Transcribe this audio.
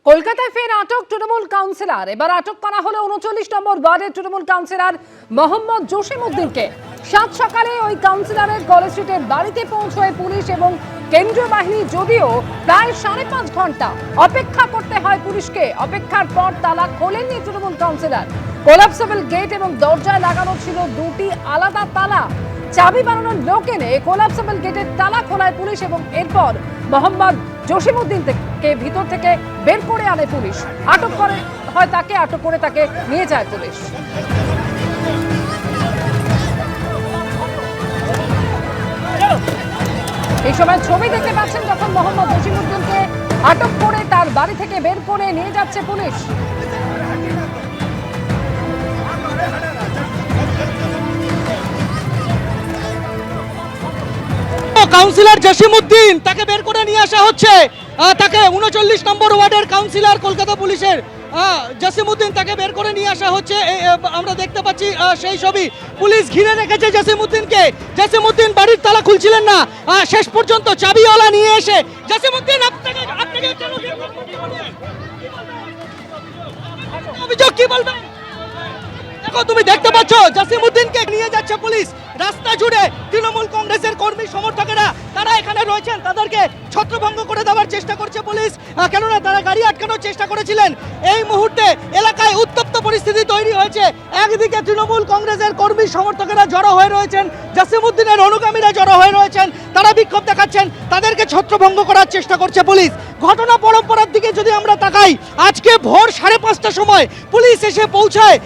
কলকাতায় ফের আটক তৃণমূল কাউন্সিলর। এবার আটক করা হলো ৩৯ নম্বর ওয়ার্ডের তৃণমূল কাউন্সিলর মোহাম্মদ জসিমউদ্দিনকে। সাত সকালে ওই কাউন্সিলরের কলেজ স্ট্রিটের বাড়িতে পৌঁছয় পুলিশ এবং কেন্দ্রীয় বাহিনী, যদিও প্রায় ৫.৫ ঘন্টা অপেক্ষা করতে হয় পুলিশকে। অপেক্ষার পর তালা খোলেননি তৃণমূল কাউন্সিলর। কোলাপসেবল গেট এবং দরজায় লাগানো ছিল দুটি আলাদা তালা। চাবি বানানোর লোক এনে কোলাপসেবল গেটের তালা খোলায় পুলিশ এবং এরপর মোহাম্মদ জসিমউদ্দিনকে ভিতর থেকে বের করে আনে পুলিশ। আটক করে তাকে নিয়ে যায় পুলিশ। এই সময় ছবি দেখতে পাচ্ছেন যখন মোহাম্মদ জসিমউদ্দিনকে আটক করে তার বাড়ি থেকে বের করে নিয়ে যাচ্ছে পুলিশ। কাউন্সিলর জসিমউদ্দিন তাকে বের করে নিয়ে আসা হচ্ছে। তাকে ৩৯ নম্বর ওয়ার্ডের কাউন্সিলর কলকাতা পুলিশের জসিমউদ্দিন তাকে বের করে নিয়ে আসা হচ্ছে। আমরা দেখতে পাচ্ছি সেই ছবি। পুলিশ ঘিরে রেখেছে জসিমউদ্দিনকে। জসিমউদ্দিন বাড়ির তালা খুলছিলেন না, শেষ পর্যন্ত চাবিওয়ালা নিয়ে এসে জসিমউদ্দিন অভিযোগ কি বলবেন? দেখো, তুমি দেখতে পাচ্ছ জসিমউদ্দিনকে নিয়ে যাচ্ছে পুলিশ। রাস্তা জুড়ে তৃণমূল কংগ্রেসের কর্মী সমর্থকেরা তারা এখানে রয়েছেন, তাদেরকে ছত্রভঙ্গ করে দেওয়ার চেষ্টা করছে পুলিশ, কেননা তারা গাড়ি আটকানোর চেষ্টা করেছিলেন। এই মুহূর্তে এলাকায় উত্তপ্ত পরিস্থিতি তৈরি হয়েছে। একদিকে তৃণমূল কংগ্রেসের কর্মী সমর্থকেরা জড়ো হয়ে রয়েছেন, জসিমউদ্দিনের অনুগামীরা জড়ো হয়ে রয়েছেন, তারা বিক্ষোভ দেখাচ্ছেন, তাদেরকে ছত্রভঙ্গ করার চেষ্টা করছে পুলিশ। ঘটনা পরম্পরার দিকে যদি আমরা তাকাই, আজকে ভোর ৫:৩০টার সময় পুলিশ এসে পৌঁছায়